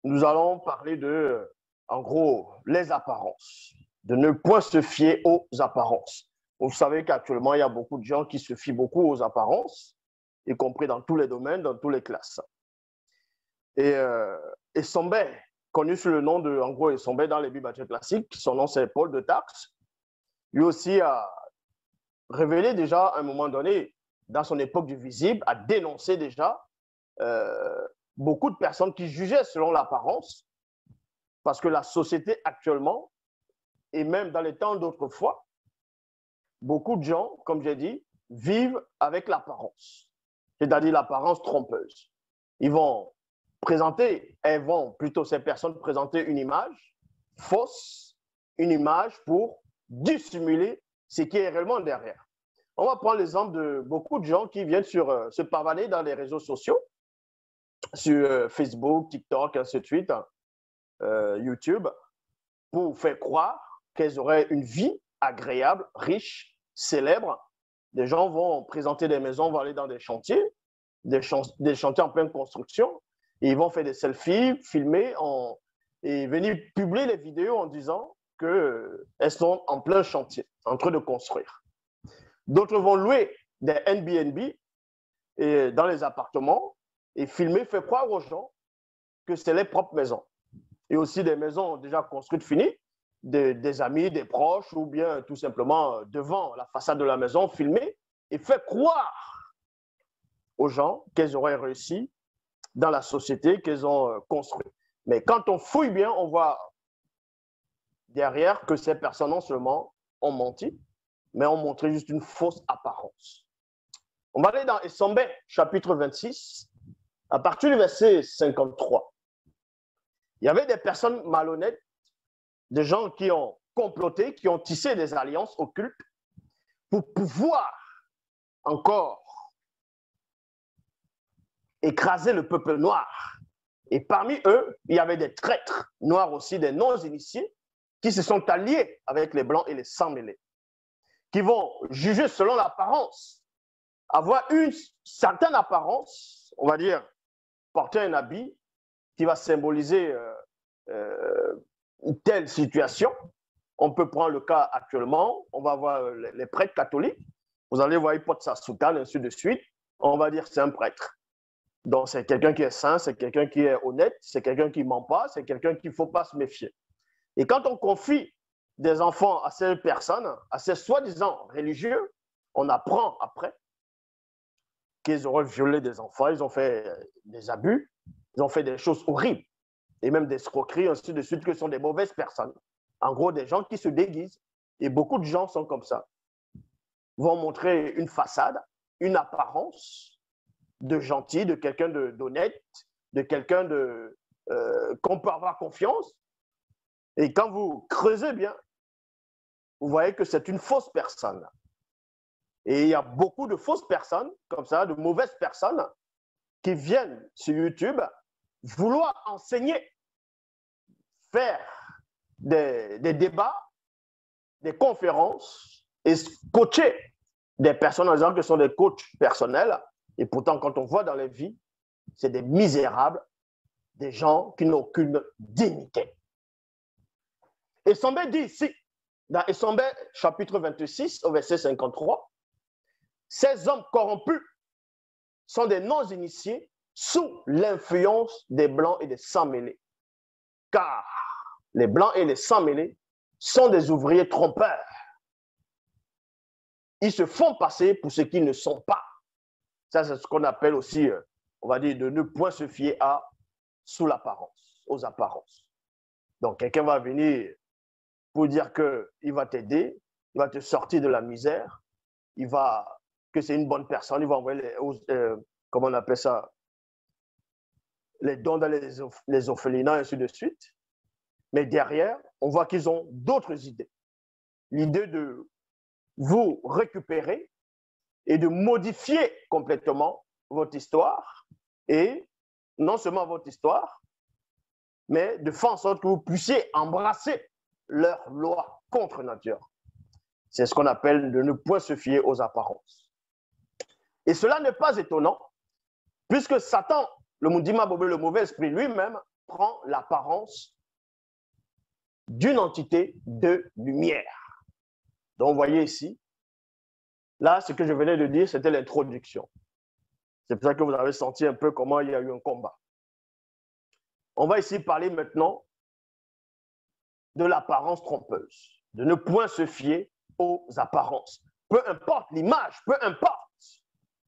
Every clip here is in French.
nous allons parler de, en gros, les apparences, de ne point se fier aux apparences. Vous savez qu'actuellement, il y a beaucoup de gens qui se fient beaucoup aux apparences, y compris dans tous les domaines, dans toutes les classes. Et Essombe, connu sous le nom de, en gros, Essombe dans les bibliothèques classiques, son nom c'est Paul de Tarse, lui aussi a révélé déjà à un moment donné, dans son époque du visible, a dénoncé déjà beaucoup de personnes qui jugeaient selon l'apparence, parce que la société actuellement, et même dans les temps d'autrefois, beaucoup de gens, comme j'ai dit, vivent avec l'apparence, c'est-à-dire l'apparence trompeuse. Ils vont présenter, ces personnes présenter une image fausse, une image pour dissimuler ce qui est réellement derrière. On va prendre l'exemple de beaucoup de gens qui viennent se pavaner dans les réseaux sociaux, sur Facebook, TikTok, ainsi de suite, YouTube, pour faire croire qu'elles auraient une vie agréable, riche, célèbre. Des gens vont présenter des maisons, vont aller dans des chantiers, des chantiers en pleine construction, et ils vont faire des selfies, filmer et venir publier les vidéos en disant qu'elles sont en plein chantier, en train de construire. D'autres vont louer des Airbnb et dans les appartements et filmer, faire croire aux gens que c'est les propres maisons. Et aussi des maisons déjà construites, finies, des amis, des proches, ou bien tout simplement devant la façade de la maison, filmer et faire croire aux gens qu'elles auraient réussi dans la société qu'elles ont construite. Mais quand on fouille bien, on voit derrière que ces personnes non seulement ont menti, mais ont montré juste une fausse apparence. On va aller dans Essombe, chapitre 26, à partir du verset 53. Il y avait des personnes malhonnêtes, des gens qui ont comploté, qui ont tissé des alliances occultes pour pouvoir encore écraser le peuple noir. Et parmi eux, il y avait des traîtres noirs aussi, des non-initiés, qui se sont alliés avec les blancs et les sans-mêlés, qui vont juger selon l'apparence, avoir une certaine apparence, on va dire, porter un habit qui va symboliser une telle situation. On peut prendre le cas actuellement, on va voir les prêtres catholiques, vous allez voir, il porte sa soutane, ainsi de suite, on va dire que c'est un prêtre. Donc, c'est quelqu'un qui est saint, c'est quelqu'un qui est honnête, c'est quelqu'un qui ne ment pas, c'est quelqu'un qu'il ne faut pas se méfier. Et quand on confie des enfants à ces personnes, à ces soi-disant religieux, on apprend après qu'ils auraient violé des enfants, ils ont fait des abus, ils ont fait des choses horribles, et même des escroqueries, ainsi de suite, que ce sont des mauvaises personnes. En gros, des gens qui se déguisent, et beaucoup de gens sont comme ça, vont montrer une façade, une apparence de gentil, de quelqu'un d'honnête, de quelqu'un qu'on peut avoir confiance. Et quand vous creusez bien, vous voyez que c'est une fausse personne. Et il y a beaucoup de fausses personnes, comme ça, de mauvaises personnes, qui viennent sur YouTube vouloir enseigner, faire des débats, des conférences et coacher des personnes en disant que ce sont des coachs personnels. Et pourtant, quand on voit dans les vies, c'est des misérables, des gens qui n'ont aucune dignité. Essombe dit ici, dans Essombe chapitre 26, au verset 53, ces hommes corrompus sont des non-initiés sous l'influence des blancs et des sans-mêlés. Car les blancs et les sans-mêlés sont des ouvriers trompeurs. Ils se font passer pour ce qu'ils ne sont pas. Ça, c'est ce qu'on appelle aussi, on va dire, de ne point se fier sous l'apparence, aux apparences. Donc, quelqu'un va venir pour dire qu'il va t'aider, il va te sortir de la misère, que c'est une bonne personne, il va envoyer comment on appelle ça, les dons dans les orphelinats, et ainsi de suite. Mais derrière, on voit qu'ils ont d'autres idées. L'idée de vous récupérer et de modifier complètement votre histoire, et non seulement votre histoire, mais de faire en sorte que vous puissiez embrasser leurs lois contre nature. C'est ce qu'on appelle de ne point se fier aux apparences. Et cela n'est pas étonnant, puisque Satan, le Mundima Bobé, le mauvais esprit lui-même, prend l'apparence d'une entité de lumière. Donc, vous voyez ici, là, ce que je venais de dire, c'était l'introduction. C'est pour ça que vous avez senti un peu comment il y a eu un combat. On va ici parler maintenant de l'apparence trompeuse, de ne point se fier aux apparences. Peu importe l'image, peu importe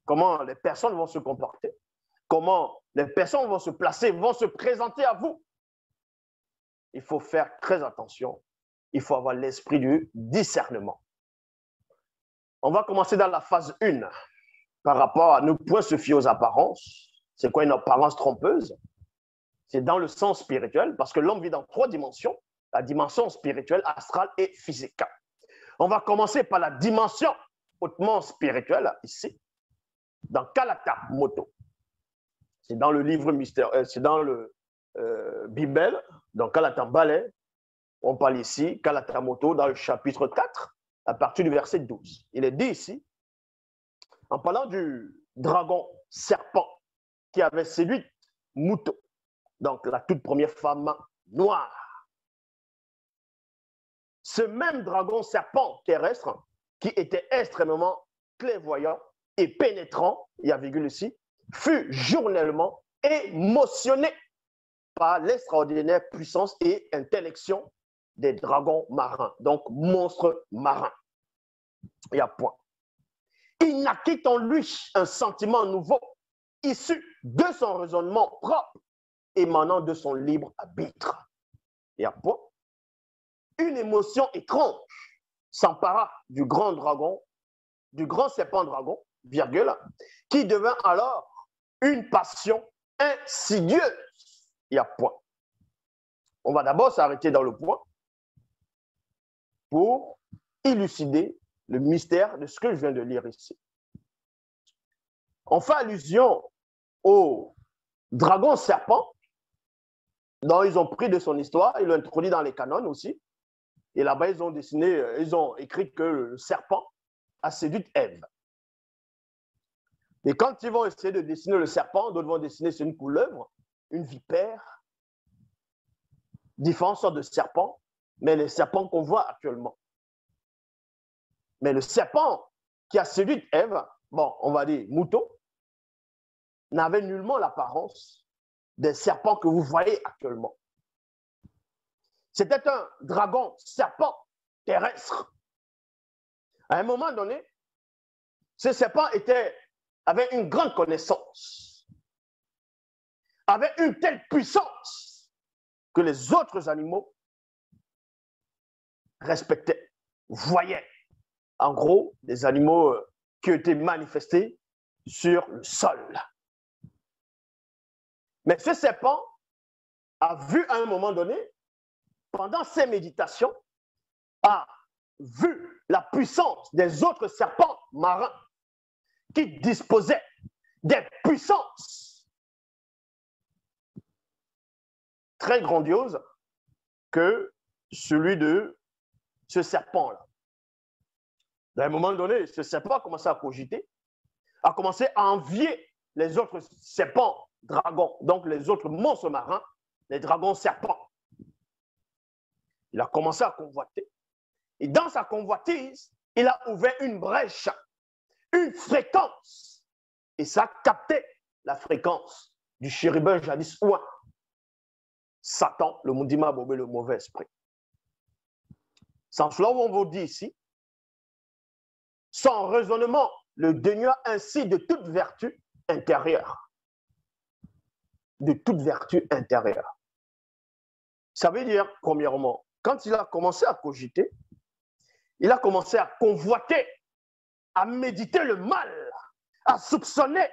comment les personnes vont se comporter, comment les personnes vont se placer, vont se présenter à vous. Il faut faire très attention. Il faut avoir l'esprit du discernement. On va commencer dans la phase 1 par rapport à ne point se fier aux apparences. C'est quoi une apparence trompeuse? C'est dans le sens spirituel, parce que l'homme vit dans 3 dimensions, la dimension spirituelle, astrale et physique. On va commencer par la dimension hautement spirituelle, ici, dans Kalata Moto. C'est dans le livre mystère, c'est dans le Bible, dans Kalata Ballet. On parle ici, Kalata Moto, dans le chapitre 4, à partir du verset 12. Il est dit ici, en parlant du dragon serpent qui avait séduit Muto, donc la toute première femme noire. Ce même dragon serpent terrestre, qui était extrêmement clairvoyant et pénétrant, il y a virgule ici, fut journellement émotionné par l'extraordinaire puissance et intellection des dragons marins, donc monstres marins. Il y a point. Il naquit en lui un sentiment nouveau, issu de son raisonnement propre, émanant de son libre arbitre. Il y a point. Une émotion étrange s'empara du grand dragon, du grand serpent dragon, virgule, qui devint alors une passion insidieuse. Il y a point. On va d'abord s'arrêter dans le point pour élucider le mystère de ce que je viens de lire ici. On fait allusion au dragon serpent, dont ils ont pris de son histoire, ils l'ont introduit dans les canons aussi. Et là-bas, ils ont écrit que le serpent a séduit Ève. Et quand ils vont essayer de dessiner le serpent, d'autres vont dessiner c'est une couleuvre, une vipère, différentes sortes de serpents, mais les serpents qu'on voit actuellement. Mais le serpent qui a séduit Ève, bon, on va dire Muto, n'avait nullement l'apparence des serpents que vous voyez actuellement. C'était un dragon serpent terrestre. À un moment donné, ce serpent avait une grande connaissance, avait une telle puissance que les autres animaux respectaient, voyaient. En gros, des animaux qui étaient manifestés sur le sol. Mais ce serpent a vu à un moment donné, pendant ses méditations, a vu la puissance des autres serpents marins qui disposaient des puissances très grandioses que celui de ce serpent-là. À un moment donné, ce serpent a commencé à cogiter, a commencé à envier les autres serpents dragons, donc les autres monstres marins, les dragons serpents. Il a commencé à convoiter. Et dans sa convoitise, il a ouvert une brèche, une fréquence. Et ça a capté la fréquence du chérubin jadis ouin. Satan, le Mundima Bobé, le mauvais esprit. Sans cela, on vous dit ici, son raisonnement le dénua ainsi de toute vertu intérieure. De toute vertu intérieure. Ça veut dire, premièrement, quand il a commencé à cogiter, il a commencé à convoiter, à méditer le mal, à soupçonner,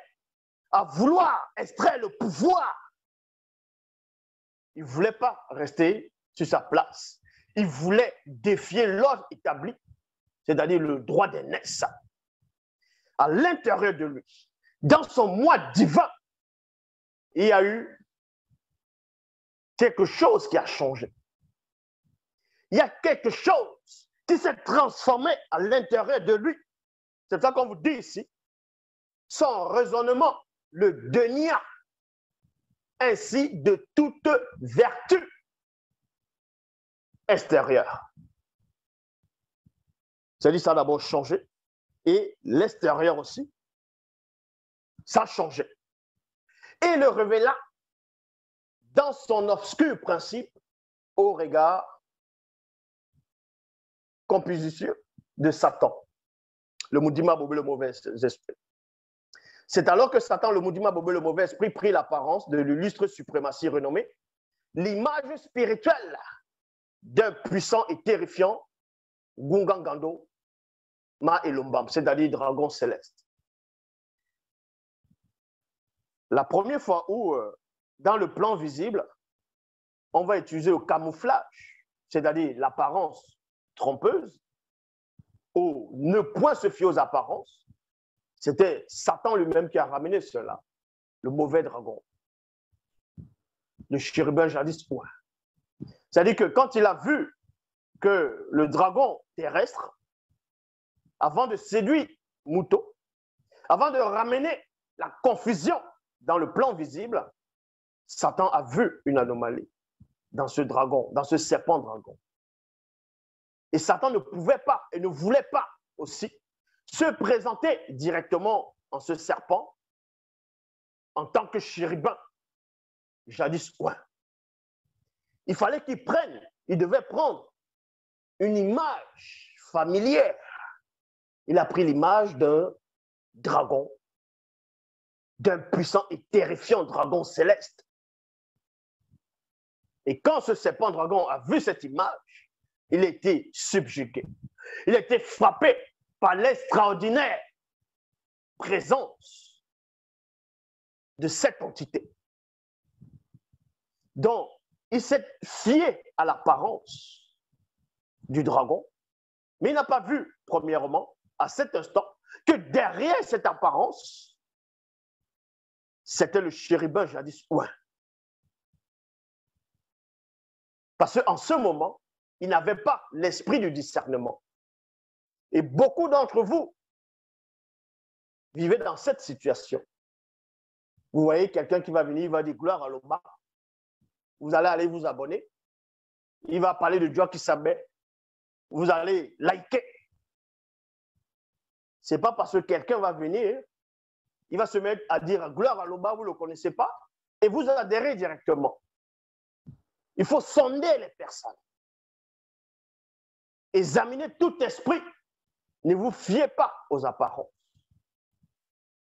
à vouloir extraire le pouvoir. Il ne voulait pas rester sur sa place. Il voulait défier l'ordre établi, c'est-à-dire le droit d'aînesse. À l'intérieur de lui, dans son moi divin, il y a eu quelque chose qui a changé. Il y a quelque chose qui s'est transformé à l'intérieur de lui. C'est ça qu'on vous dit ici. Son raisonnement le dénia ainsi de toute vertu extérieure. C'est-à-dire ça a d'abord changé et l'extérieur aussi, ça a changé. Et le révéla dans son obscur principe au regard compositieux de Satan, le Moudima Bobé, le mauvais esprit. C'est alors que Satan, le Moudima Bobé, le mauvais esprit, prit l'apparence de l'illustre suprématie renommée, l'image spirituelle d'un puissant et terrifiant Gungangando, Ma et Lombam, c'est-à-dire dragon céleste. La première fois où, dans le plan visible, on va utiliser le camouflage, c'est-à-dire l'apparence trompeuse, ou ne point se fier aux apparences, c'était Satan lui-même qui a ramené cela, le mauvais dragon, le chérubin jadis. C'est-à-dire que quand il a vu que le dragon terrestre, avant de séduire Mouto, avant de ramener la confusion dans le plan visible, Satan a vu une anomalie dans ce dragon, dans ce serpent dragon. Et Satan ne pouvait pas et ne voulait pas aussi se présenter directement en ce serpent en tant que chérubin, jadis ouin. Il fallait qu'il prenne, il devait prendre une image familière. Il a pris l'image d'un dragon, d'un puissant et terrifiant dragon céleste. Et quand ce serpent dragon a vu cette image, il a été subjugué. Il a été frappé par l'extraordinaire présence de cette entité. Donc, il s'est fié à l'apparence du dragon, mais il n'a pas vu, premièrement, à cet instant, que derrière cette apparence, c'était le chérubin jadis ouin. Parce qu'en ce moment, il n'avait pas l'esprit du discernement. Et beaucoup d'entre vous vivez dans cette situation. Vous voyez quelqu'un qui va venir, il va dire gloire à l'Oba. Vous allez aller vous abonner. Il va parler de Dieu qui s'abat. Vous allez liker. Ce n'est pas parce que quelqu'un va venir, il va se mettre à dire gloire à l'Oba, vous ne le connaissez pas, et vous adhérez directement. Il faut sonder les personnes. Examinez tout esprit. Ne vous fiez pas aux apparences.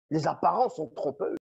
Les apparences sont trompeuses.